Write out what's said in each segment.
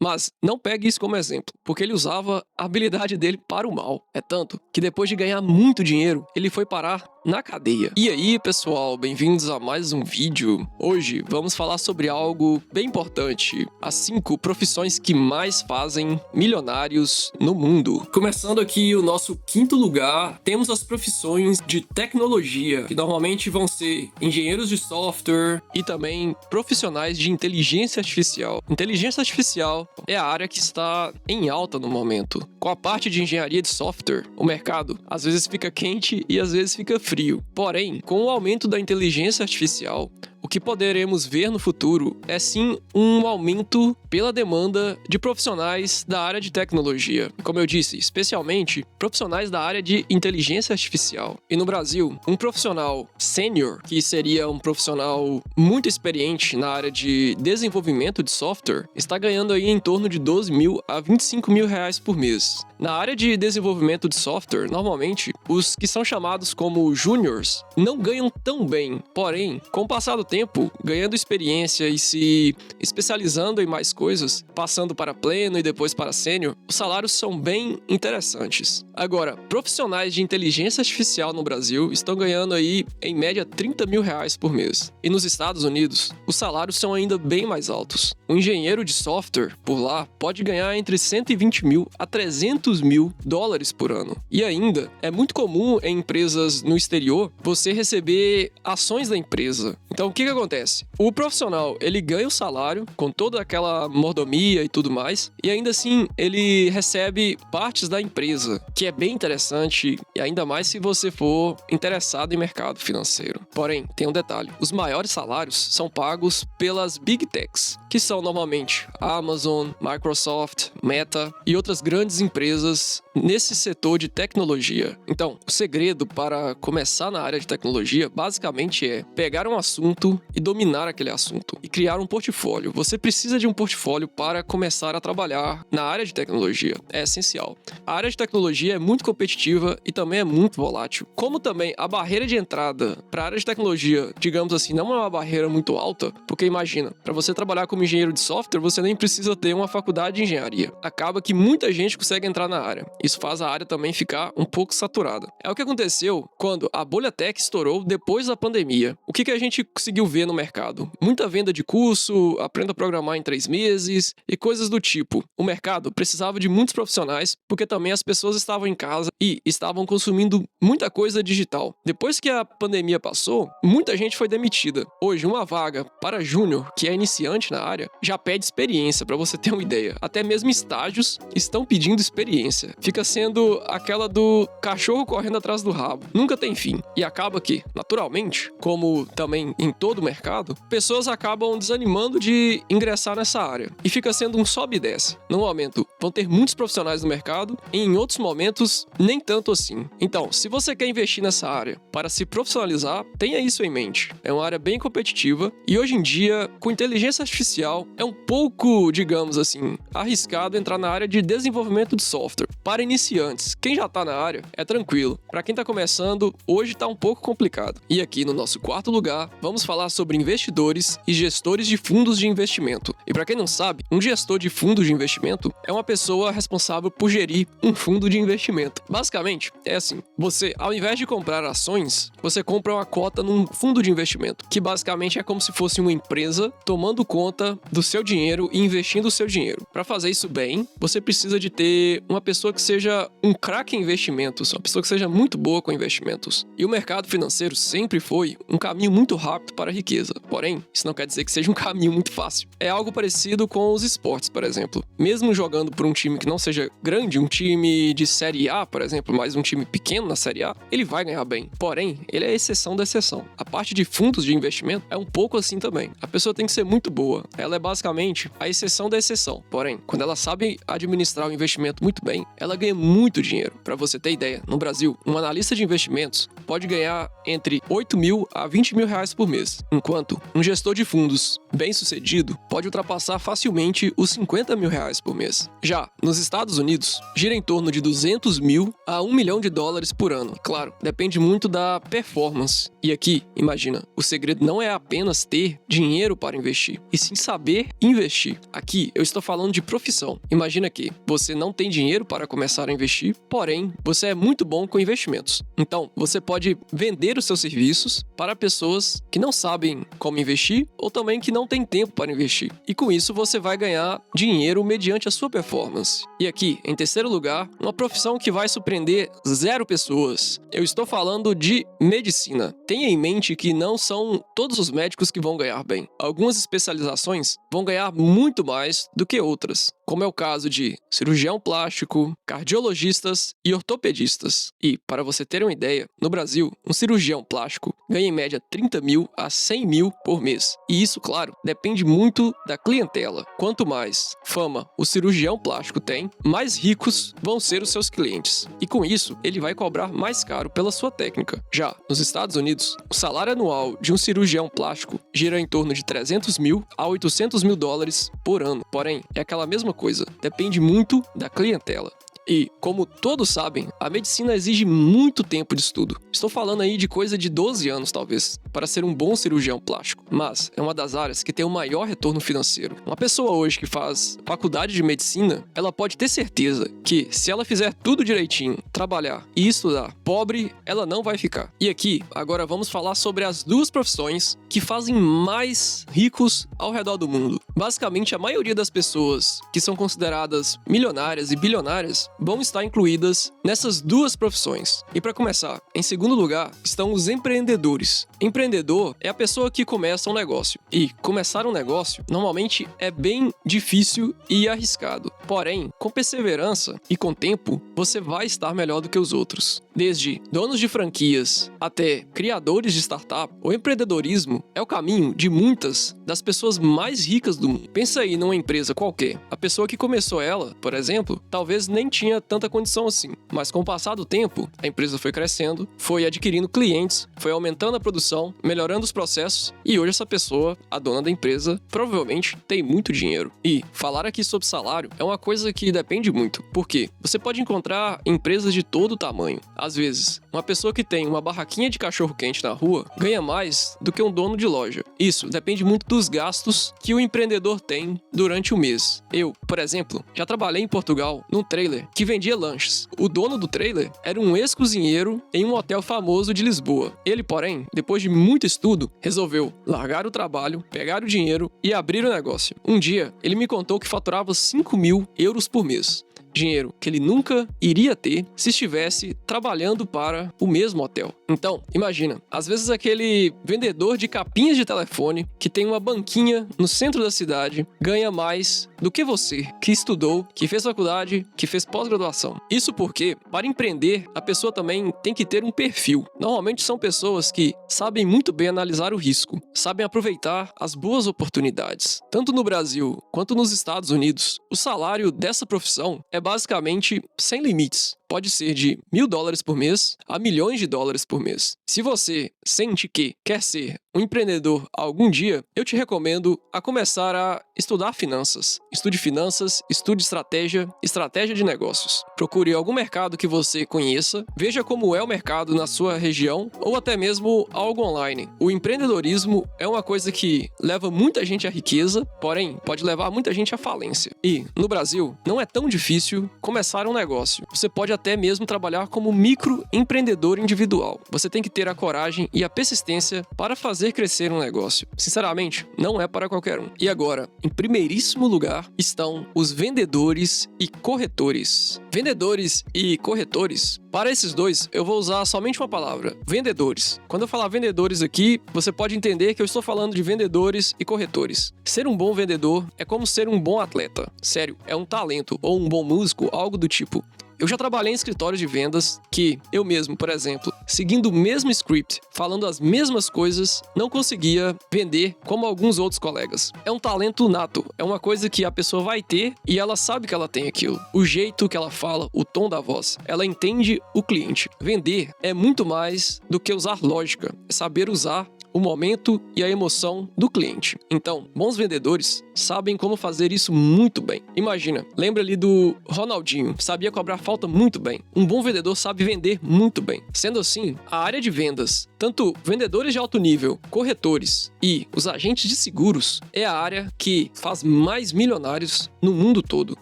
Mas não pegue isso como exemplo, porque ele usava a habilidade dele para o mal. É tanto que depois de ganhar muito dinheiro, ele foi parar na cadeia. E aí, pessoal, bem-vindos a mais um vídeo. Hoje vamos falar sobre algo bem importante: as 5 profissões que mais fazem milionários no mundo. Começando aqui o nosso quinto lugar, temos as profissões de tecnologia, que normalmente vão ser engenheiros de software e também profissionais de inteligência artificial. Inteligência artificial é a área que está em alta no momento. Com a parte de engenharia de software, o mercado às vezes fica quente e às vezes fica frio. Porém, com o aumento da inteligência artificial, o que poderemos ver no futuro é sim um aumento pela demanda de profissionais da área de tecnologia. Como eu disse, especialmente profissionais da área de inteligência artificial. E no Brasil, um profissional sênior, que seria um profissional muito experiente na área de desenvolvimento de software, está ganhando aí em torno de 12 mil a 25 mil reais por mês. Na área de desenvolvimento de software, normalmente, os que são chamados como júniors não ganham tão bem. Porém, com o passar do tempo, ganhando experiência e se especializando em mais coisas, passando para pleno e depois para sênior, os salários são bem interessantes. Agora, profissionais de inteligência artificial no Brasil estão ganhando aí, em média, 30 mil reais por mês. E nos Estados Unidos, os salários são ainda bem mais altos. Um engenheiro de software, por lá, pode ganhar entre 120 mil a 300 mil dólares por ano. E ainda, é muito comum em empresas no exterior você receber ações da empresa. Então, o que acontece? O profissional, ele ganha o salário com toda aquela mordomia e tudo mais, e ainda assim, ele recebe partes da empresa, que é bem interessante, e ainda mais se você for interessado em mercado financeiro. Porém, tem um detalhe: os maiores salários são pagos pelas Big Techs, que são normalmente a Amazon, Microsoft, Meta e outras grandes empresas nesse setor de tecnologia. Então, o segredo para começar na área de tecnologia basicamente é pegar um assunto e dominar aquele assunto e criar um portfólio. Você precisa de um portfólio para começar a trabalhar na área de tecnologia. É essencial. A área de tecnologia é muito competitiva e também é muito volátil. Como também a barreira de entrada para a área de tecnologia, digamos assim, não é uma barreira muito alta, porque imagina, para você trabalhar como engenheiro de software, você nem precisa ter uma faculdade de engenharia. Acaba que muita gente consegue entrar na área. Isso faz a área também ficar um pouco saturada. É o que aconteceu quando a bolha tech estourou depois da pandemia. O que a gente conseguiu ver no mercado? Muita venda de curso, aprenda a programar em 3 meses e coisas do tipo. O mercado precisava de muitos profissionais porque também as pessoas estavam em casa e estavam consumindo muita coisa digital. Depois que a pandemia passou, muita gente foi demitida. Hoje, uma vaga para júnior, que é iniciante na área, já pede experiência, para você ter uma ideia. Até mesmo estágios estão pedindo experiência. Fica sendo aquela do cachorro correndo atrás do rabo. Nunca tem fim. E acaba que, naturalmente, como também em todo o mercado, pessoas acabam desanimando de ingressar nessa área. E fica sendo um sobe e desce. No momento, vão ter muitos profissionais no mercado, e em outros momentos, nem tanto assim. Então, se você quer investir nessa área para se profissionalizar, tenha isso em mente. É uma área bem competitiva e hoje em dia, com inteligência artificial, é um pouco, digamos assim, arriscado entrar na área de desenvolvimento de software. Para iniciantes, quem já está na área, é tranquilo. Para quem está começando, hoje está um pouco complicado. E aqui no nosso quarto lugar, vamos falar sobre investidores e gestores de fundos de investimento. E para quem não sabe, um gestor de fundos de investimento é uma pessoa responsável por gerir um fundo de investimento. Basicamente, é assim: você, ao invés de comprar ações, você compra uma cota num fundo de investimento, que basicamente é como se fosse uma empresa tomando conta do seu dinheiro e investindo o seu dinheiro. Para fazer isso bem, você precisa de ter uma pessoa que seja um craque em investimentos, uma pessoa que seja muito boa com investimentos. E o mercado financeiro sempre foi um caminho muito rápido para a riqueza. Porém, isso não quer dizer que seja um caminho muito fácil. É algo parecido com os esportes, por exemplo. Mesmo jogando por um time que não seja grande, um time de Série A, por exemplo, mas um time pequeno na Série A, ele vai ganhar bem. Porém, ele é a exceção da exceção. A parte de fundos de investimento é um pouco assim também. A pessoa tem que ser muito boa. Ela é basicamente a exceção da exceção. Porém, quando ela sabe administrar o investimento muito bem, ela ganha muito dinheiro. Para você ter ideia, no Brasil, um analista de investimentos pode ganhar entre 8 mil a 20 mil reais por mês. enquanto um gestor de fundos bem-sucedido pode ultrapassar facilmente os 50 mil reais por mês. Já nos Estados Unidos, gira em torno de 200 mil a 1 milhão de dólares por ano. Claro, depende muito da performance. E aqui, imagina, o segredo não é apenas ter dinheiro para investir, e sim saber investir. Aqui, eu estou falando de profissão. Imagina que você não tem dinheiro para começar a investir, porém, você é muito bom com investimentos. Então, você pode vender os seus serviços para pessoas que não sabem como investir ou também que não têm tempo para investir. E com isso, você vai ganhar dinheiro mediante a sua performance. E aqui, em terceiro lugar, uma profissão que vai surpreender 0 pessoas. Eu estou falando de medicina. Tenha em mente que não são todos os médicos que vão ganhar bem. Algumas especializações vão ganhar muito mais do que outras, como é o caso de cirurgião plástico, cardiologistas e ortopedistas. E, para você ter uma ideia, no Brasil, um cirurgião plástico ganha em média 30 mil a 100 mil por mês. E isso, claro, depende muito da clientela. Quanto mais fama o cirurgião plástico tem, mais ricos vão ser os seus clientes. E com isso, ele vai cobrar mais caro pela sua técnica. Já nos Estados Unidos, o salário anual de um cirurgião plástico gira em torno de 300 mil a 800 mil dólares por ano. Porém, é aquela mesma coisa, depende muito da clientela. E, como todos sabem, a medicina exige muito tempo de estudo. Estou falando aí de coisa de 12 anos, talvez, para ser um bom cirurgião plástico. Mas é uma das áreas que tem o maior retorno financeiro. Uma pessoa hoje que faz faculdade de medicina, ela pode ter certeza que, se ela fizer tudo direitinho, trabalhar e estudar, pobre ela não vai ficar. E aqui, agora vamos falar sobre as 2 profissões que fazem mais ricos ao redor do mundo. Basicamente, a maioria das pessoas que são consideradas milionárias e bilionárias vão estar incluídas nessas 2 profissões. E para começar, em segundo lugar, estão os empreendedores. Empreendedor é a pessoa que começa um negócio. E começar um negócio, normalmente, é bem difícil e arriscado. Porém, com perseverança e com tempo, você vai estar melhor do que os outros. Desde donos de franquias até criadores de startup, o empreendedorismo é o caminho de muitas das pessoas mais ricas do mundo. Pensa aí numa empresa qualquer. A pessoa que começou ela, por exemplo, talvez nem tinha tanta condição assim. Mas com o passar do tempo, a empresa foi crescendo, foi adquirindo clientes, foi aumentando a produção, melhorando os processos e hoje essa pessoa, a dona da empresa, provavelmente tem muito dinheiro. E falar aqui sobre salário é uma coisa que depende muito. Por quê? Você pode encontrar empresas de todo tamanho. Às vezes, uma pessoa que tem uma barraquinha de cachorro-quente na rua ganha mais do que um dono de loja. Isso depende muito dos gastos que o empreendedor tem durante o mês. Eu, por exemplo, já trabalhei em Portugal num trailer que vendia lanches. O dono do trailer era um ex-cozinheiro em um hotel famoso de Lisboa. Ele, porém, depois de muito estudo, resolveu largar o trabalho, pegar o dinheiro e abrir o negócio. Um dia, ele me contou que faturava 5 mil euros por mês. Dinheiro que ele nunca iria ter se estivesse trabalhando para o mesmo hotel. Então, imagina, às vezes aquele vendedor de capinhas de telefone que tem uma banquinha no centro da cidade ganha mais do que você, que estudou, que fez faculdade, que fez pós-graduação. Isso porque, para empreender, a pessoa também tem que ter um perfil. Normalmente são pessoas que sabem muito bem analisar o risco, sabem aproveitar as boas oportunidades. Tanto no Brasil quanto nos Estados Unidos, o salário dessa profissão é basicamente sem limites. Pode ser de $1.000 por mês a milhões de dólares por mês. Se você sente que quer ser um empreendedor algum dia, eu te recomendo a começar a estudar finanças. Estude finanças, estude estratégia de negócios. Procure algum mercado que você conheça, veja como é o mercado na sua região ou até mesmo algo online. O empreendedorismo é uma coisa que leva muita gente à riqueza, porém pode levar muita gente à falência. E no Brasil não é tão difícil começar um negócio. Você pode até mesmo trabalhar como microempreendedor individual. Você tem que ter a coragem e a persistência para fazer crescer um negócio. Sinceramente, não é para qualquer um. E agora, em primeiríssimo lugar, estão os vendedores e corretores. Vendedores e corretores, para esses dois, eu vou usar somente uma palavra: vendedores. Quando eu falar vendedores aqui, você pode entender que eu estou falando de vendedores e corretores. Ser um bom vendedor é como ser um bom atleta. Sério, é um talento, ou um bom músico, algo do tipo. Eu já trabalhei em escritórios de vendas que eu mesmo, por exemplo, seguindo o mesmo script, falando as mesmas coisas, não conseguia vender como alguns outros colegas. É um talento nato, é uma coisa que a pessoa vai ter e ela sabe que ela tem aquilo. O jeito que ela fala, o tom da voz, ela entende o cliente. Vender é muito mais do que usar lógica, é saber usar o momento e a emoção do cliente. Então, bons vendedores sabem como fazer isso muito bem. Imagina, lembra ali do Ronaldinho, sabia cobrar falta muito bem. Um bom vendedor sabe vender muito bem. Sendo assim, a área de vendas, tanto vendedores de alto nível, corretores e os agentes de seguros, é a área que faz mais milionários no mundo todo.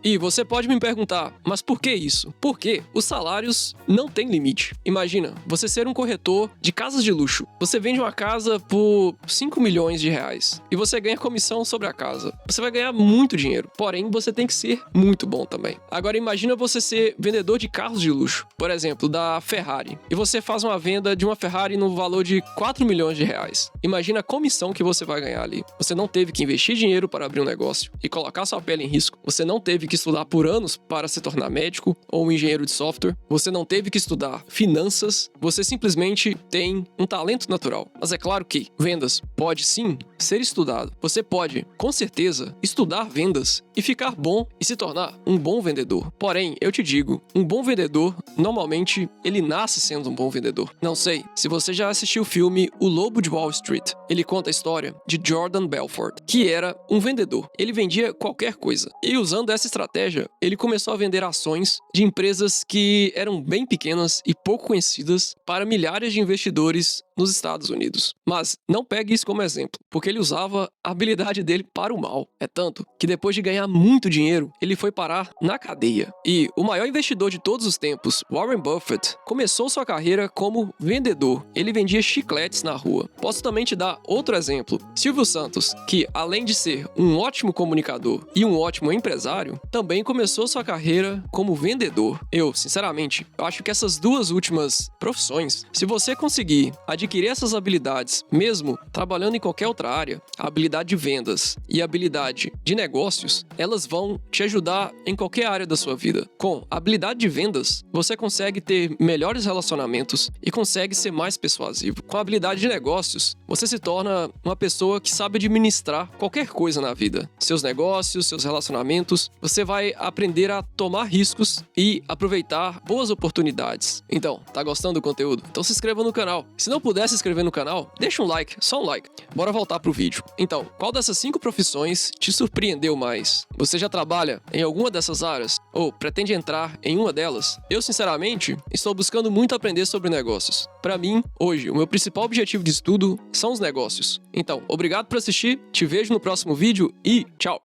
E você pode me perguntar, mas por que isso? Porque os salários não têm limite. Imagina, você ser um corretor de casas de luxo. Você vende uma casa por 5 milhões de reais e você ganha comissão sobre a casa. Você vai ganhar muito dinheiro, porém você tem que ser muito bom também. Agora imagina você ser vendedor de carros de luxo, por exemplo, da Ferrari, e você faz uma venda de uma Ferrari no valor de 4 milhões de reais. Imagina a comissão que você vai ganhar ali. Você não teve que investir dinheiro para abrir um negócio e colocar sua pele em risco. Você não teve que estudar por anos para se tornar médico ou um engenheiro de software. Você não teve que estudar finanças. Você simplesmente tem um talento natural. Mas é claro que vendas pode sim ser estudado. Você pode, com certeza, estudar vendas e ficar bom e se tornar um bom vendedor. Porém, eu te digo, um bom vendedor, normalmente, ele nasce sendo um bom vendedor. Não sei se você já assistiu o filme O Lobo de Wall Street. Ele conta a história de Jordan Belfort, que era um vendedor. Ele vendia qualquer coisa. E usando essa estratégia, ele começou a vender ações de empresas que eram bem pequenas e pouco conhecidas para milhares de investidores nos Estados Unidos. Mas não pegue isso como exemplo, porque ele usava a habilidade dele para o mal. É tanto que depois de ganhar muito dinheiro, ele foi parar na cadeia. E o maior investidor de todos os tempos, Warren Buffett, começou sua carreira como vendedor. Ele vendia chicletes na rua. Posso também te dar outro exemplo. Silvio Santos, que além de ser um ótimo comunicador e um ótimo empresário, também começou sua carreira como vendedor. Eu, sinceramente, acho que essas duas últimas profissões, se você conseguir adquirir essas habilidades, mesmo trabalhando em qualquer outra área, a habilidade de vendas e a habilidade de negócios, elas vão te ajudar em qualquer área da sua vida. Com a habilidade de vendas, você consegue ter melhores relacionamentos e consegue ser mais persuasivo. Com a habilidade de negócios, você se torna uma pessoa que sabe administrar qualquer coisa na vida. Seus negócios, seus relacionamentos, você vai aprender a tomar riscos e aproveitar boas oportunidades. Então, tá gostando do conteúdo? Então se inscreva no canal. Se não puder se inscrever no canal, deixa um like, só um like. Bora voltar pro vídeo. Então, qual dessas 5 profissões te surpreendeu mais? Você já trabalha em alguma dessas áreas? Ou pretende entrar em uma delas? Eu, sinceramente, estou buscando muito aprender sobre negócios. Para mim, hoje, o meu principal objetivo de estudo são os negócios. Então, obrigado por assistir, te vejo no próximo vídeo e tchau!